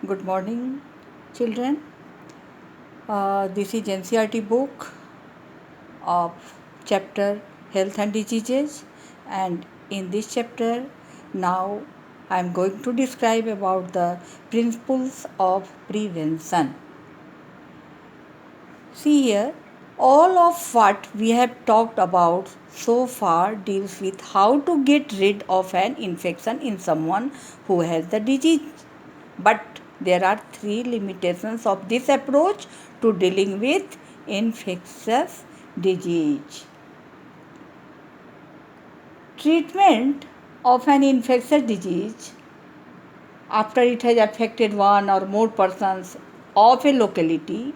Good morning, children. This is NCERT book of chapter Health and Diseases, and in this chapter, now I am going to describe about the principles of prevention. See here, all of what we have talked about so far deals with how to get rid of an infection in someone who has the disease. But there are three limitations of this approach to dealing with infectious disease. Treatment of an infectious disease after it has affected one or more persons of a locality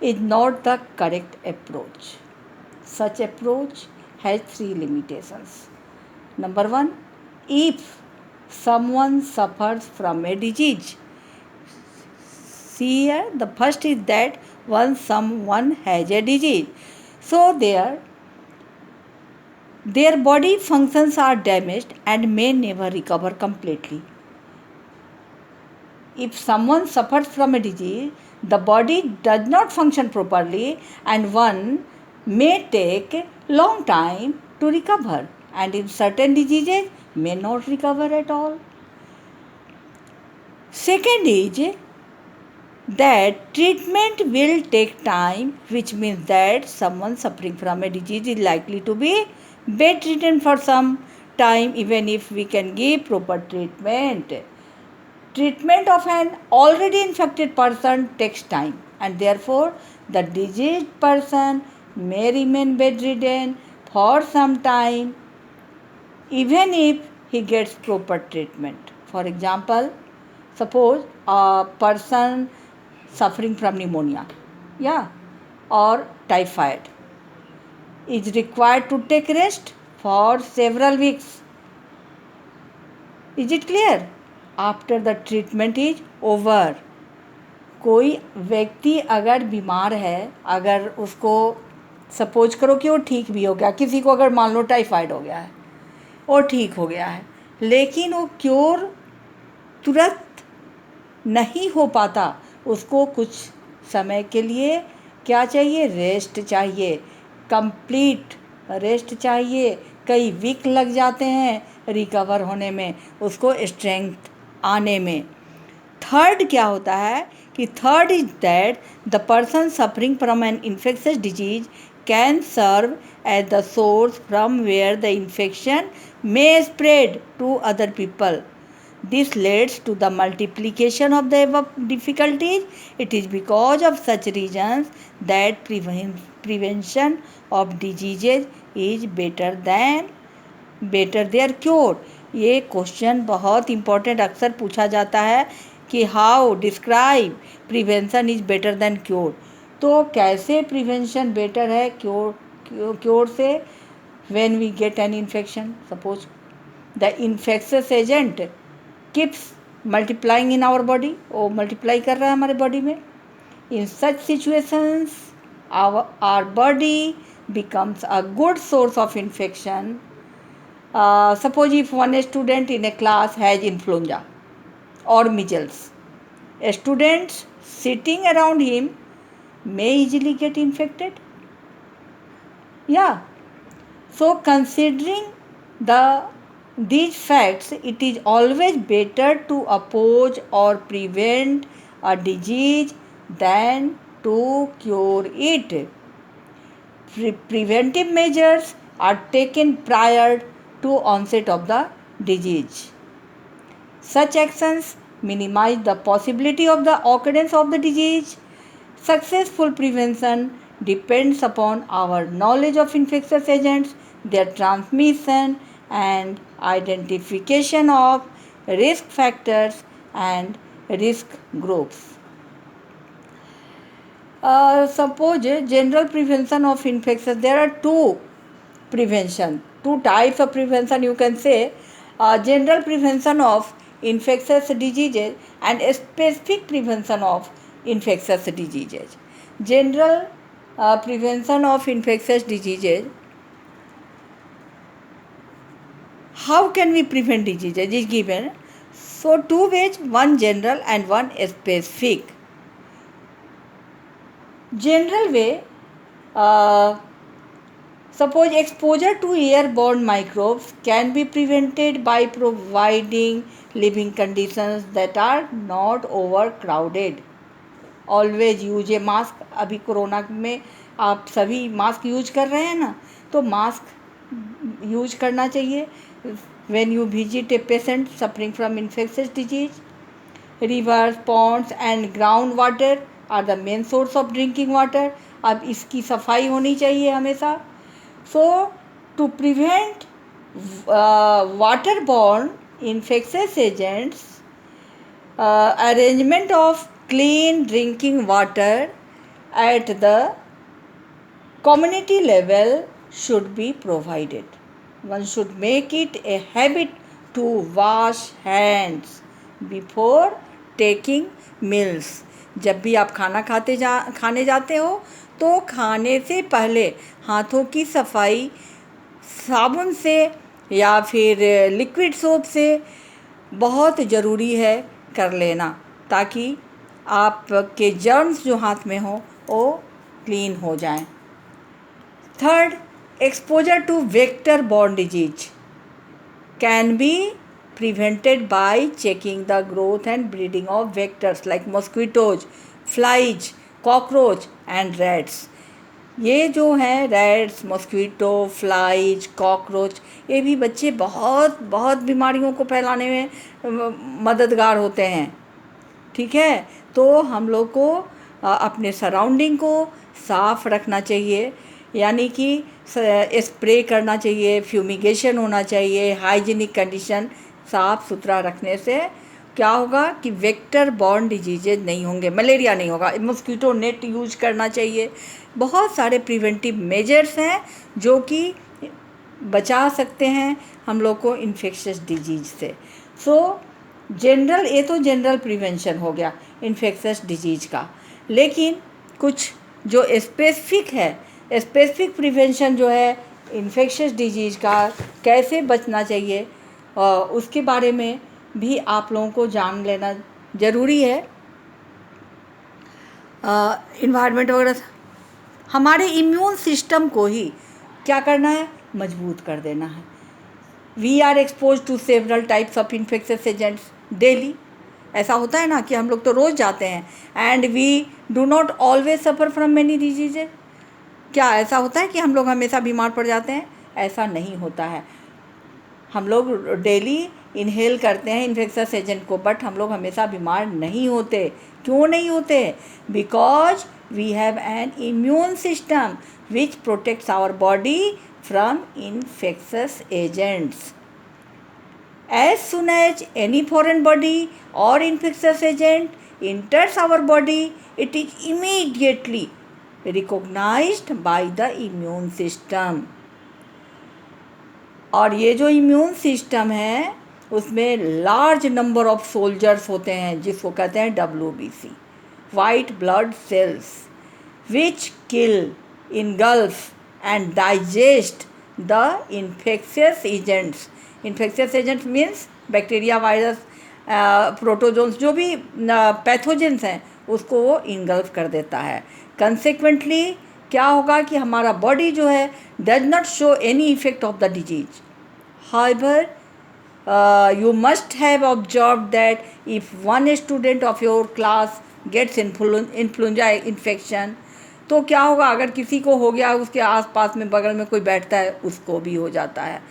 is not the correct approach. Such approach has three limitations. Number one, if someone suffers from a disease. See here, the first is that once someone has a disease, so their body functions are damaged and may never recover completely. If someone suffers from a disease, the body does not function properly and one may take long time to recover, and in certain diseases may not recover at all. Second is that treatment will take time, which means that someone suffering from a disease is likely to be bedridden for some time even if we can give proper treatment. Treatment of an already infected person takes time, and therefore the diseased person may remain bedridden for some time even if he gets proper treatment. For example, suppose a person suffering from pneumonia, or typhoid is required to take rest for several weeks. Is it clear? After the treatment is over, कोई व्यक्ति अगर बीमार है, अगर उसको suppose करो कि वो ठीक भी हो गया, किसी को अगर मान लो टाइफाइड हो गया है और ठीक हो गया है, लेकिन वो क्योर तुरंत नहीं हो पाता, उसको कुछ समय के लिए क्या चाहिए? रेस्ट चाहिए, कंप्लीट रेस्ट चाहिए. कई वीक लग जाते हैं रिकवर होने में, उसको स्ट्रेंथ आने में. थर्ड क्या होता है कि third is that the person suffering from an infectious disease can serve as the source from where the infection may spread to other people. This leads to the multiplication of the above difficulties. It is because of such reasons that prevention of diseases is better their cure. ये question बहुत important अक्सर पूछा जाता है कि how describe prevention is better than cure. तो कैसे prevention better है क्योर से? When we get an infection, suppose the infectious agent keeps multiplying in our body, वो मल्टीप्लाई कर रहा है हमारे बॉडी में. In such situations our body becomes a good source of infection. Suppose if one student in a class has influenza or measles, students sitting around him may easily get infected. So considering these facts, it is always better to oppose or prevent a disease than to cure it. Preventive measures are taken prior to onset of the disease. Such actions minimize the possibility of the occurrence of the disease. Successful prevention depends upon our knowledge of infectious agents, their transmission, and identification of risk factors and risk groups. Suppose general prevention of infections. There are two types of prevention, you can say. General prevention of infectious diseases and specific prevention of infectious diseases. General prevention of infectious diseases. How can we prevent diseases is given. So 2 ways, one general and one specific. General way, suppose exposure to airborne microbes can be prevented by providing living conditions that are not overcrowded. Always use A mask. अभी corona में आप सभी mask use कर रहे हैं ना, तो mask use करना चाहिए when you visit a patient suffering from infectious disease. Rivers, ponds and ground water are the main source of drinking water. अब इसकी सफाई होनी चाहिए हमेशा. So to prevent water borne infectious agents, arrangement of clean drinking water at the community level should be provided. One should make it a habit to wash hands before taking meals. जब भी आप खाने जाते हो तो खाने से पहले हाथों की सफाई साबुन से या फिर लिक्विड सोप से बहुत ज़रूरी है कर लेना, ताकि आपके जर्म्स जो हाथ में हो वो क्लीन हो जाएं. Third, exposure to vector borne disease can be prevented by checking the growth and breeding of vectors like mosquitoes, flies, cockroach and rats. ये जो हैं रैट्स, मॉस्क्वीटो, फ्लाइज, कॉकरोच, ये भी बच्चे बहुत बहुत बीमारियों को फैलाने में मददगार होते हैं. ठीक है, तो हम लोग को अपने सराउंडिंग को साफ़ रखना चाहिए, यानी कि स्प्रे करना चाहिए, फ्यूमिगेशन होना चाहिए. हाइजीनिक कंडीशन साफ़ सुथरा रखने से क्या होगा कि वेक्टर बॉर्न डिजीजेज नहीं होंगे, मलेरिया नहीं होगा. मॉस्क्वीटो नेट यूज करना चाहिए. बहुत सारे प्रिवेंटिव मेजर्स हैं जो कि बचा सकते हैं हम लोग को इन्फेक्शियस डिजीज से. सो जनरल, ये तो जनरल प्रिवेंशन हो गया इन्फेक्शियस डिजीज का. लेकिन कुछ जो स्पेसिफिक है, स्पेसिफिक प्रिवेंशन जो है इन्फेक्शियस डिजीज का कैसे बचना चाहिए, उसके बारे में भी आप लोगों को जान लेना ज़रूरी है. इन्वायरमेंट वगैरह हमारे इम्यून सिस्टम को ही क्या करना है, मजबूत कर देना है. We are expose to several types of infectious agents daily. ऐसा होता है ना कि हम लोग तो रोज़ जाते हैं and we do not always suffer from many diseases. क्या ऐसा होता है कि हम लोग हमेशा बीमार पड़ जाते हैं? ऐसा नहीं होता है. हम लोग डेली इनहेल करते हैं इन्फेक्शियस एजेंट को, बट हम लोग हमेशा बीमार नहीं होते. क्यों नहीं होते? Because we have an immune system which protects our body from infectious agents. As soon as any foreign body or infectious agent enters our body, it is immediately recognized by the immune system. और ये जो immune system है उसमें large number of soldiers होते हैं जिसको कहते हैं WBC, white blood cells, which kill, engulf and digest the infectious agents. Infectious agents means bacteria, virus, protozoans, जो भी पैथोजेंस हैं उसको वो इनगल्फ कर देता है. कंसेक्वेंटली क्या होगा कि हमारा बॉडी जो है does not show any effect of the disease. However you must have observed that if one student of your class gets influenza infection, तो क्या होगा, अगर किसी को हो गया उसके आसपास में बगल में कोई बैठता है उसको भी हो जाता है,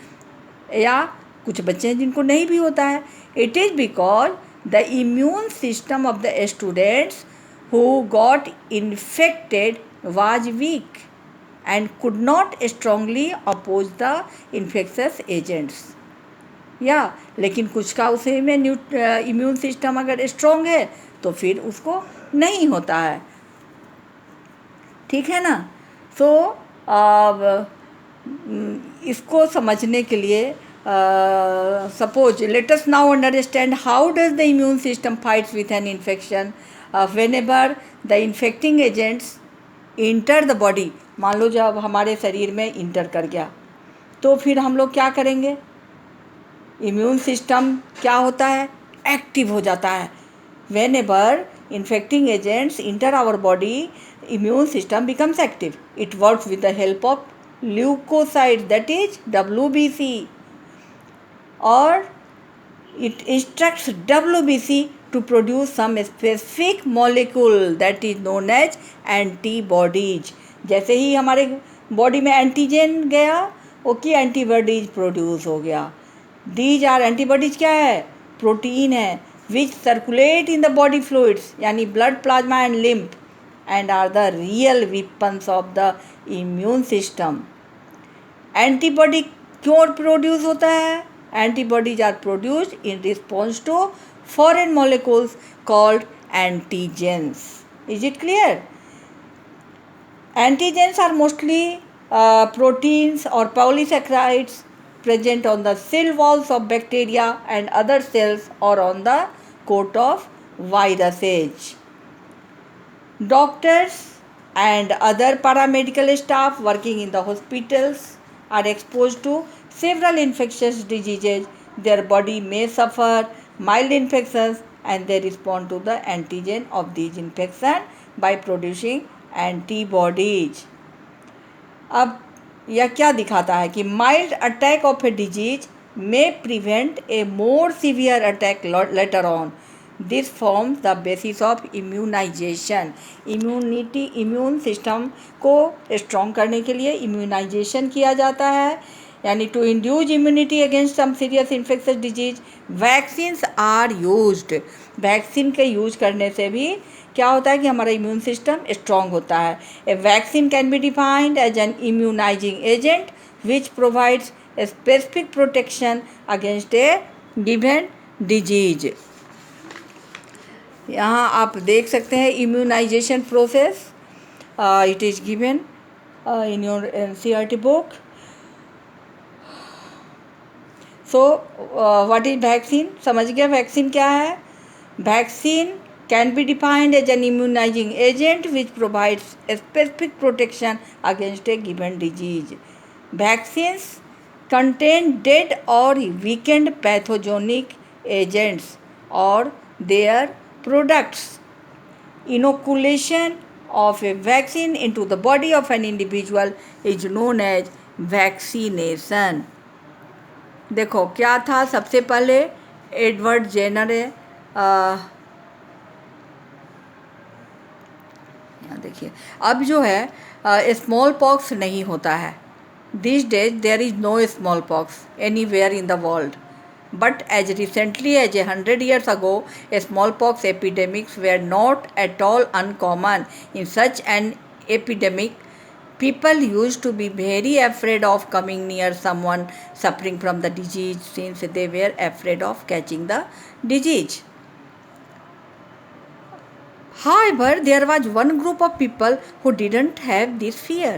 या कुछ बच्चे हैं जिनको नहीं भी होता है. It is because the immune system of the students who got infected was weak and could not strongly oppose the infectious agents. या लेकिन कुछ का उसे में इम्यून सिस्टम अगर स्ट्रॉन्ग है तो फिर उसको नहीं होता है. ठीक है ना. सो इसको समझने के लिए suppose let us now understand how does the immune system fights with an infection whenever the infecting agents enter the body. मान लो जब हमारे शरीर में इंटर कर गया तो फिर हम लोग क्या करेंगे, इम्यून सिस्टम क्या होता है, एक्टिव हो जाता है। Whenever infecting agents enter our body, immune system becomes active. It works with the help of leukocytes, that is WBC, or it instructs WBC to produce some specific molecule that is known as antibodies. जैसे ही हमारे body में antigen गया, okay, antibodies produce हो गया। These are antibodies क्या है? Protein है, which circulate in the body fluids, यानी blood, plasma and lymph, and are the real weapons of the immune system. Antibody क्यों प्रोड्यूस होता है? Antibodies are produced in response to foreign molecules called antigens. Is it clear? Antigens are mostly proteins or polysaccharides present on the cell walls of bacteria and other cells or on the coat of viruses. Doctors and other paramedical staff working in the hospitals are exposed to several infectious diseases. Their body may suffer mild infections and they respond to the antigen of these infections by producing antibodies. अब यह क्या दिखाता है कि mild attack of a disease may prevent a more severe attack later on. This forms the basis of immunization. Immunity, immune system को strong करने के लिए इम्यूनाइजेशन किया जाता है, यानी to induce immunity against some serious infectious disease vaccines are used. Vaccine के use करने से भी क्या होता है कि हमारा इम्यून सिस्टम स्ट्रॉन्ग होता है। A vaccine can be defined as an immunising agent which provides a specific protection against a given disease. यहाँ आप देख सकते हैं immunization process, it is given in your NCERT book. So what is vaccine? समझ गया vaccine क्या है? Vaccine can be defined as an immunising agent which provides a specific protection against a given disease. Vaccines contain dead or weakened pathogenic agents or their products. Inoculation of a vaccine into the body of an individual is known as vaccination. देखो क्या था, सबसे पहले Edward Jenner यहाँ देखिए, अब जो है स्मॉल पॉक्स नहीं होता है. These days there is no smallpox anywhere in the world. But as recently as 100 years ago, smallpox epidemics were not at all uncommon. In such an epidemic, people used to be very afraid of coming near someone suffering from the disease since they were afraid of catching the disease. However, there was one group of people who didn't have this fear.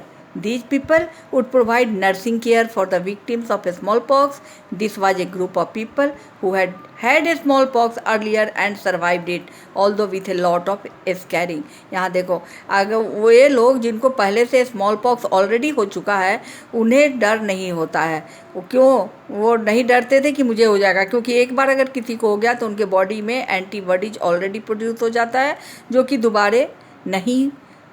These people would provide nursing care for the victims of smallpox. This was a group of people who had had smallpox earlier and survived it, although with a lot of scarring. यहाँ देखो, अगर वो ये लोग जिनको पहले से smallpox already हो चुका है, उन्हें डर नहीं होता है. वो क्यों? वो नहीं डरते थे कि मुझे हो जाएगा, क्योंकि एक बार अगर किसी को हो गया तो उनके बॉडी में एंटीबॉडीज ऑलरेडी प्रोड्यूस हो जाता है, जो कि दोबारे नहीं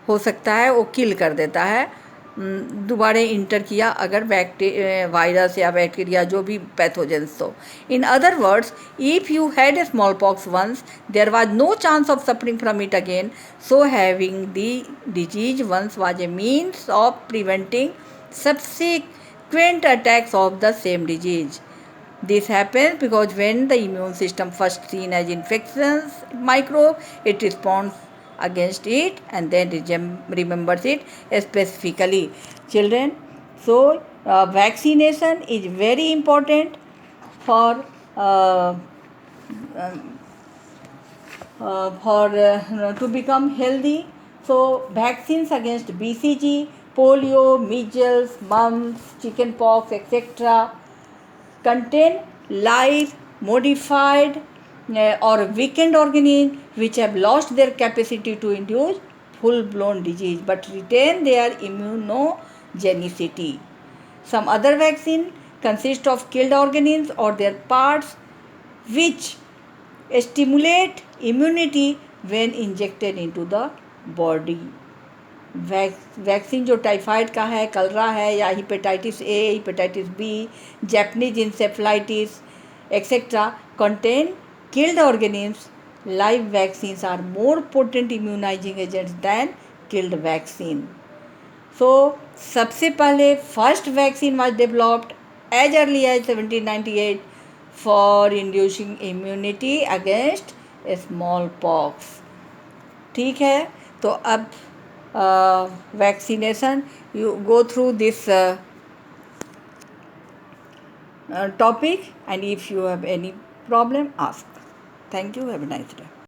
हो सकता है, वो किल कर देता है. दोबारा इंटर किया अगर वायरस या बैक्टीरिया जो भी पैथोजेंस हो. In other words, if you had a smallpox once, there was no chance of suffering from it again. So having the disease once was a means of preventing subsequent attacks of the same disease. This happens because when the immune system first seen as infectious microbe, it responds against it and then remembers it specifically. Children, so vaccination is very important for to become healthy. So vaccines against BCG, polio, measles, mumps, chickenpox, etc. contain live, modified or weakened organisms which have lost their capacity to induce full-blown disease but retain their immunogenicity. Some other vaccines consist of killed organisms or their parts which stimulate immunity when injected into the body. Vaccine जो typhoid का है, cholera है, या hepatitis A, hepatitis B, Japanese encephalitis etcetera contain killed organisms. Live vaccines are more potent immunizing agents than killed vaccine. So सबसे पहले first vaccine was developed as early as 1798 for inducing immunity against smallpox. ठीक है, तो अब vaccination, you go through this topic, and if you have any problem, ask. Thank you. Have a nice day.